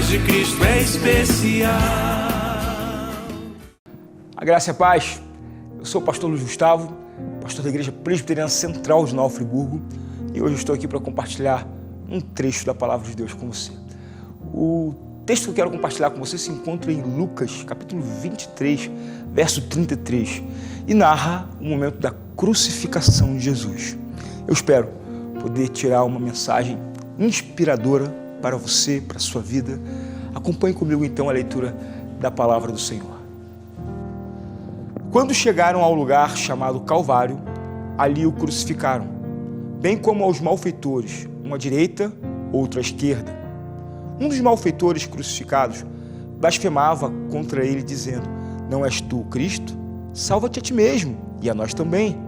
paz de Cristo é especial. A graça e a paz. Eu sou o pastor Luiz Gustavo, pastor da Igreja Presbiteriana Central de Nova Friburgo, e hoje estou aqui para compartilhar um trecho da Palavra de Deus com você. O texto que eu quero compartilhar com você se encontra em Lucas, capítulo 23, verso 33, e narra o momento da crucificação de Jesus. Eu espero poder tirar uma mensagem inspiradora para você, para a sua vida. Acompanhe comigo então a leitura da Palavra do Senhor. Quando chegaram ao lugar chamado Calvário, ali o crucificaram, bem como aos malfeitores, um à direita, outro à esquerda. Um dos malfeitores crucificados blasfemava contra ele, dizendo: não és tu o Cristo? Salva-te a ti mesmo e a nós também.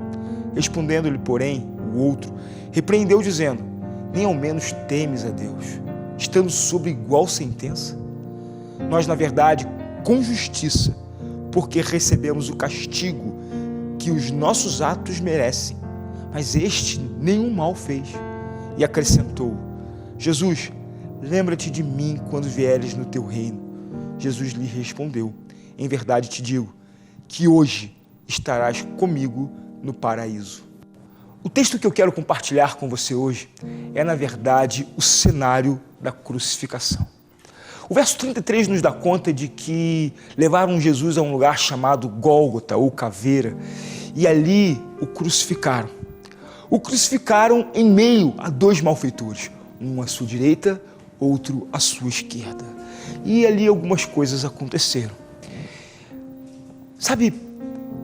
Respondendo-lhe, porém, o outro repreendeu, dizendo: nem ao menos temes a Deus, estando sob igual sentença? Nós, na verdade, com justiça, porque recebemos o castigo que os nossos atos merecem, mas este nenhum mal fez. E acrescentou: Jesus, lembra-te de mim quando vieres no teu reino. Jesus lhe respondeu: em verdade te digo, que hoje estarás comigo no paraíso. O texto que eu quero compartilhar com você hoje é, na verdade, o cenário da crucificação. O verso 33 nos dá conta de que levaram Jesus a um lugar chamado Gólgota, ou Caveira, e ali o crucificaram. O crucificaram em meio a dois malfeitores, um à sua direita, outro à sua esquerda. E ali algumas coisas aconteceram. Sabe,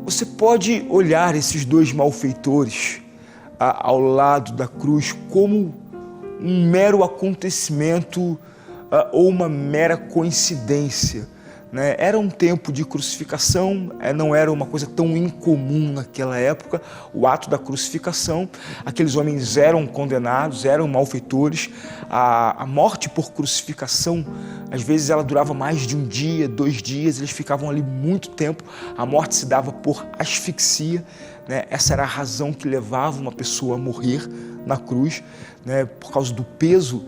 você pode olhar esses dois malfeitores ao lado da cruz como um mero acontecimento ou uma mera coincidência, né? Era um tempo de crucificação, não era uma coisa tão incomum naquela época, o ato da crucificação. Aqueles homens eram condenados, eram malfeitores. A morte por crucificação, às vezes ela durava mais de um dia, 2 dias, eles ficavam ali muito tempo. A morte se dava por asfixia, né? Essa era a razão que levava uma pessoa a morrer na cruz, né? Por causa do peso.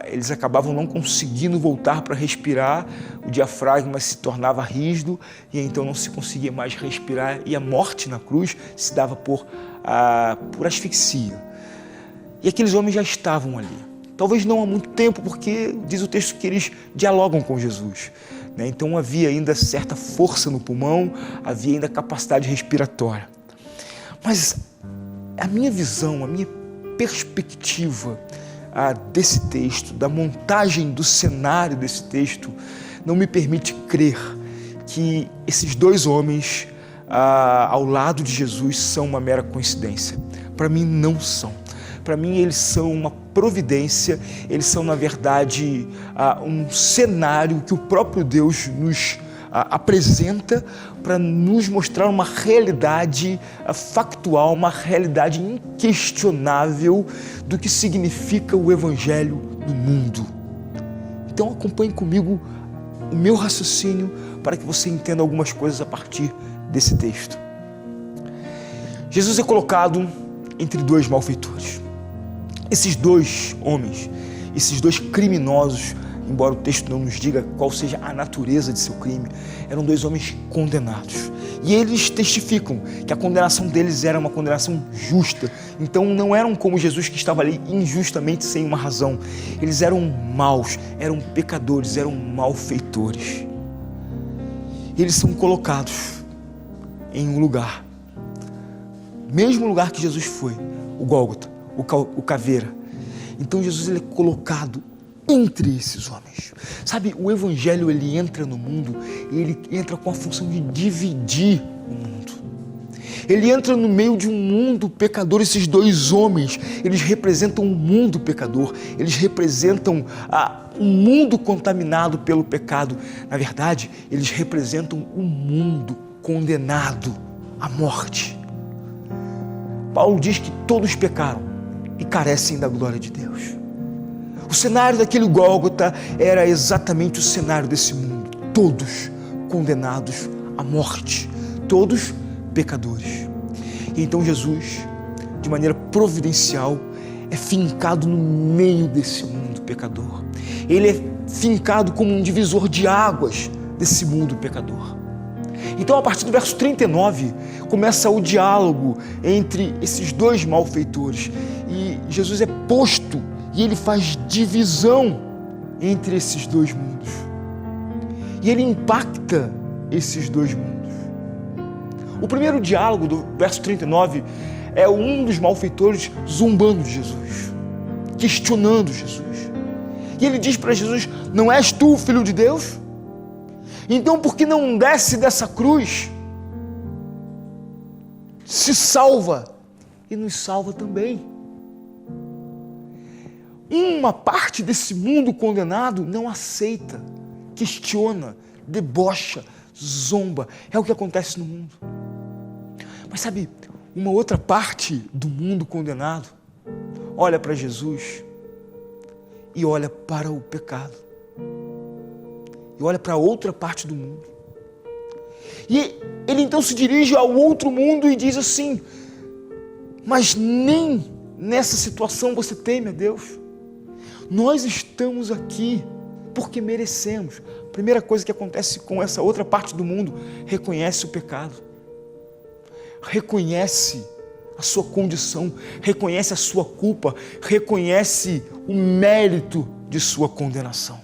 Eles acabavam não conseguindo voltar para respirar, o diafragma se tornava rígido e então não se conseguia mais respirar, e a morte na cruz se dava por asfixia. E aqueles homens já estavam ali, talvez não há muito tempo, porque diz o texto que eles dialogam com Jesus, né? Então havia ainda certa força no pulmão, havia ainda capacidade respiratória. Mas a minha visão, a minha perspectiva desse texto, da montagem do cenário desse texto, não me permite crer que esses dois homens ao lado de Jesus são uma mera coincidência. Para mim não são. Para mim eles são uma providência, eles são na verdade um cenário que o próprio Deus nos apresenta para nos mostrar uma realidade factual, uma realidade inquestionável do que significa o Evangelho no mundo. Então acompanhe comigo o meu raciocínio para que você entenda algumas coisas a partir desse texto. Jesus é colocado entre dois malfeitores. Esses dois homens, esses dois criminosos, embora o texto não nos diga qual seja a natureza de seu crime, eram dois homens condenados. E eles testificam que a condenação deles era uma condenação justa. Então não eram como Jesus, que estava ali injustamente sem uma razão. Eles eram maus, eram pecadores, eram malfeitores. Eles são colocados em um lugar, mesmo lugar que Jesus foi, o Gólgota, o Caveira. Então Jesus ele é colocado entre esses homens. Sabe, o Evangelho ele entra no mundo e ele entra com a função de dividir o mundo. Ele entra no meio de um mundo pecador. Esses dois homens, eles representam um mundo pecador, eles representam um mundo contaminado pelo pecado. Na verdade, eles representam um mundo condenado à morte. Paulo diz que todos pecaram e carecem da glória de Deus. O cenário daquele Gólgota era exatamente o cenário desse mundo. Todos condenados à morte, todos pecadores. E então Jesus, de maneira providencial, é fincado no meio desse mundo pecador. Ele é fincado como um divisor de águas desse mundo pecador. Então, a partir do verso 39, começa o diálogo entre esses dois malfeitores. E Jesus é posto e ele faz divisão entre esses dois mundos. E ele impacta esses dois mundos. O primeiro diálogo do verso 39 é um dos malfeitores zombando de Jesus, questionando Jesus. E ele diz para Jesus: não és tu o Filho de Deus? Então por que não desce dessa cruz? Se salva e nos salva também. Uma parte desse mundo condenado não aceita, questiona, debocha, zomba. É o que acontece no mundo. Mas sabe, uma outra parte do mundo condenado olha para Jesus e olha para o pecado. E olha para outra parte do mundo. E ele então se dirige ao outro mundo e diz assim: mas nem nessa situação você teme a Deus. Nós estamos aqui porque merecemos. A primeira coisa que acontece com essa outra parte do mundo: reconhece o pecado, reconhece a sua condição, reconhece a sua culpa, reconhece o mérito de sua condenação.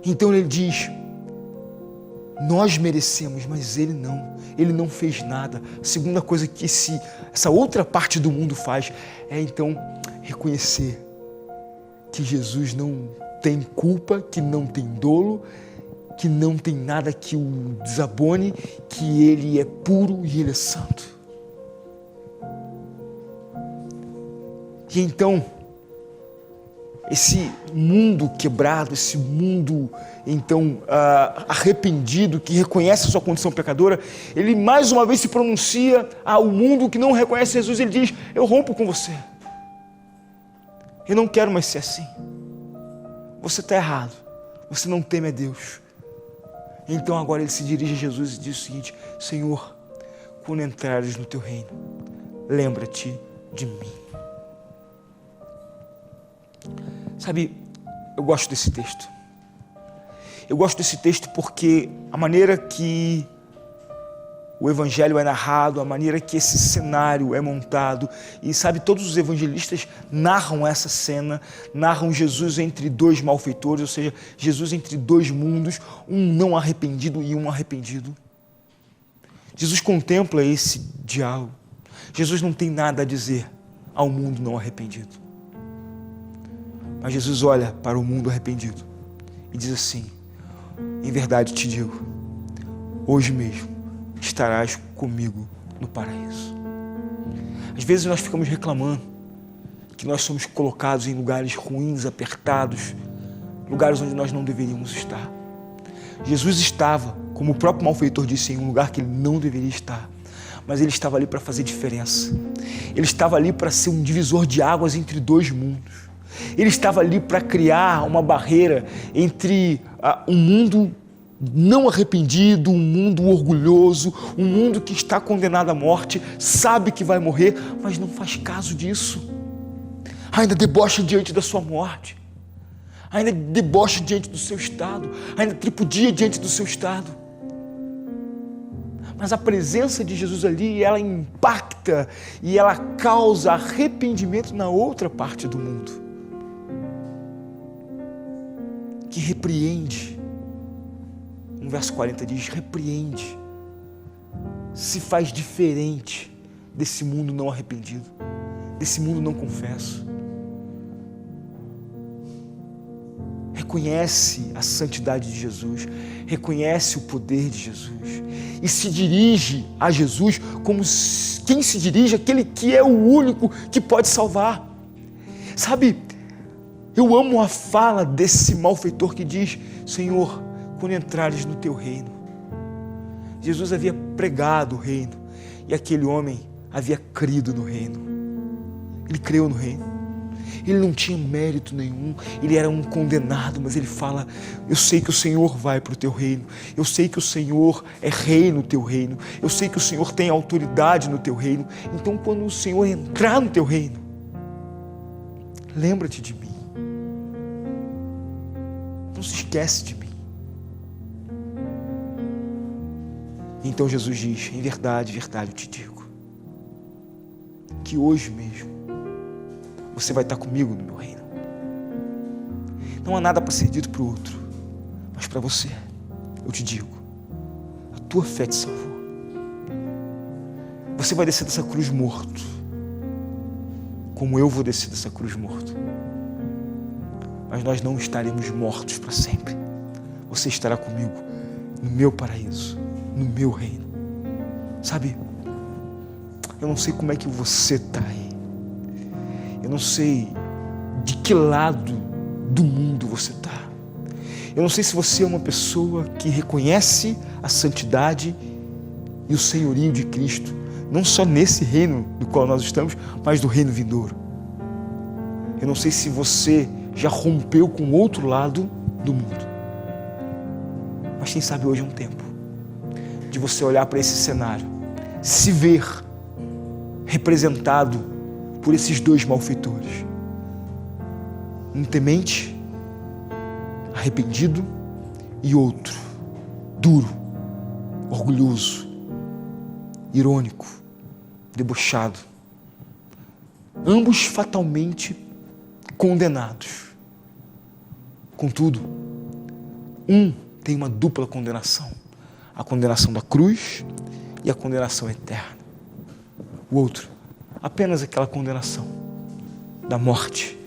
Então ele diz: nós merecemos, mas ele não fez nada. A segunda coisa que essa outra parte do mundo faz é então reconhecer que Jesus não tem culpa, que não tem dolo, que não tem nada que o desabone, que ele é puro e ele é santo. E então, esse mundo quebrado, esse mundo então arrependido, que reconhece a sua condição pecadora, ele mais uma vez se pronuncia ao mundo que não reconhece Jesus. Ele diz: eu rompo com você, eu não quero mais ser assim, você está errado, você não teme a Deus. Então agora ele se dirige a Jesus e diz o seguinte: Senhor, quando entrares no teu reino, lembra-te de mim. Sabe, eu gosto desse texto. Eu gosto desse texto porque a maneira que o evangelho é narrado, a maneira que esse cenário é montado, e sabe, todos os evangelistas narram essa cena, narram Jesus entre dois malfeitores, ou seja, Jesus entre dois mundos, um não arrependido e um arrependido. Jesus contempla esse diálogo. Jesus não tem nada a dizer ao mundo não arrependido. Mas Jesus olha para o mundo arrependido e diz assim: em verdade te digo, hoje mesmo estarás comigo no paraíso. Às vezes nós ficamos reclamando que nós somos colocados em lugares ruins, apertados, lugares onde nós não deveríamos estar. Jesus estava, como o próprio malfeitor disse, em um lugar que ele não deveria estar, mas ele estava ali para fazer diferença. Ele estava ali para ser um divisor de águas entre dois mundos. Ele estava ali para criar uma barreira entre um mundo não arrependido, um mundo orgulhoso, um mundo que está condenado à morte, sabe que vai morrer, mas não faz caso disso. Ainda debocha diante da sua morte, ainda debocha diante do seu estado, ainda tripudia diante do seu estado. Mas a presença de Jesus ali, ela impacta e ela causa arrependimento na outra parte do mundo, que repreende. No verso 40 diz: repreende, se faz diferente desse mundo não arrependido, desse mundo não confesso. Reconhece a santidade de Jesus, reconhece o poder de Jesus e se dirige a Jesus como quem se dirige àquele que é o único que pode salvar. Sabe, eu amo a fala desse malfeitor que diz: Senhor, quando entrares no teu reino. Jesus havia pregado o reino e aquele homem havia crido no reino. Ele creu no reino. Ele não tinha mérito nenhum, ele era um condenado, mas ele fala: eu sei que o Senhor vai para o teu reino, eu sei que o Senhor é rei no teu reino, eu sei que o Senhor tem autoridade no teu reino. Então quando o Senhor entrar no teu reino, lembra-te de mim. não se esquece de mim. Então Jesus diz, em verdade, verdade eu te digo, que hoje mesmo você vai estar comigo no meu reino. Não há nada para ser dito para o outro, mas para você, eu te digo, a tua fé te salvou. Você vai descer dessa cruz morto, como eu vou descer dessa cruz morto. Mas nós não estaremos mortos para sempre. Você estará comigo no meu paraíso, no meu reino. Sabe, eu não sei como é que você está aí. Eu não sei de que lado do mundo você está. Eu não sei se você é uma pessoa que reconhece a santidade e o senhorio de Cristo, não só nesse reino do qual nós estamos, mas do reino vindouro. Eu não sei se você já rompeu com o outro lado do mundo. Mas quem sabe hoje é um tempo de você olhar para esse cenário, se ver representado por esses dois malfeitores. Um temente, arrependido, e outro, duro, orgulhoso, irônico, debochado. Ambos fatalmente condenados. Contudo, um tem uma dupla condenação. A condenação da cruz e a condenação eterna. O outro, apenas aquela condenação da morte.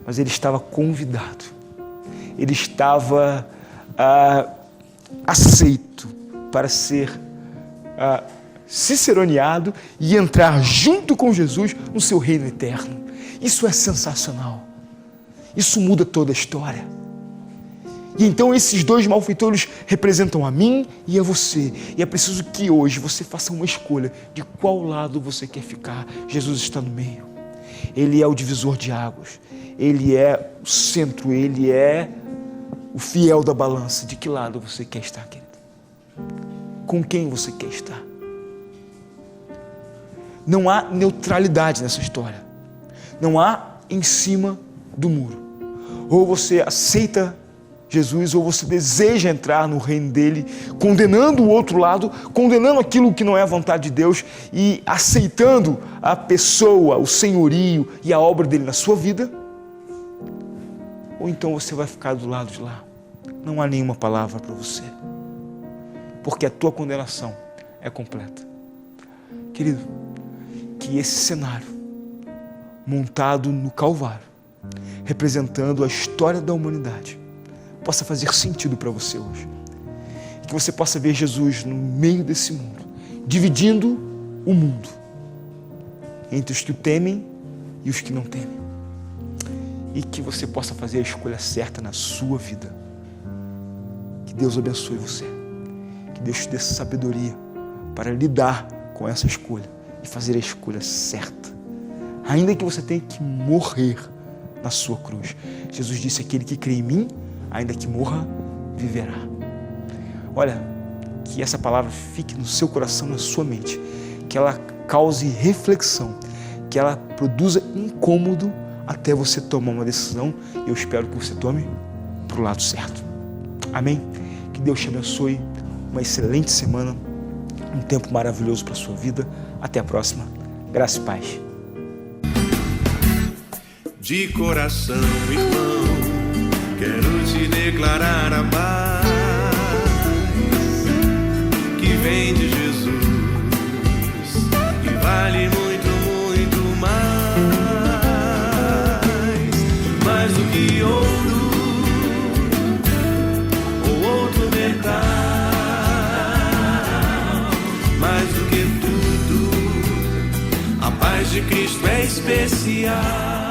Mas ele estava convidado. Ele estava aceito para ser ciceroneado e entrar junto com Jesus no seu reino eterno. Isso é sensacional. Isso muda toda a história. E então esses dois malfeitores representam a mim e a você. E é preciso que hoje você faça uma escolha de qual lado você quer ficar. Jesus está no meio. Ele é o divisor de águas. Ele é o centro. Ele é o fiel da balança. De que lado você quer estar, querido? Com quem você quer estar? Não há neutralidade nessa história. Não há em cima do muro. Ou você aceita Jesus, ou você deseja entrar no reino dele, condenando o outro lado, condenando aquilo que não é a vontade de Deus e aceitando a pessoa, o senhorio e a obra dele na sua vida. Ou então você vai ficar do lado de lá. Não há nenhuma palavra para você, porque a tua condenação é completa. Querido, que esse cenário montado no Calvário, representando a história da humanidade, possa fazer sentido para você hoje. Que você possa ver Jesus no meio desse mundo, dividindo o mundo entre os que o temem e os que não temem. E que você possa fazer a escolha certa na sua vida. Que Deus abençoe você. Que Deus te dê sabedoria para lidar com essa escolha e fazer a escolha certa. Ainda que você tenha que morrer na sua cruz. Jesus disse, aquele que crê em mim, ainda que morra, viverá. Olha, que essa palavra fique no seu coração, na sua mente, que ela cause reflexão, que ela produza incômodo até você tomar uma decisão, e eu espero que você tome para o lado certo. Amém? Que Deus te abençoe, uma excelente semana, um tempo maravilhoso para a sua vida. Até a próxima. Graça e paz. De coração, irmão, quero te declarar a paz que vem de Jesus e vale muito, muito mais do que ouro ou outro metal, mais do que tudo, a paz de Cristo é especial.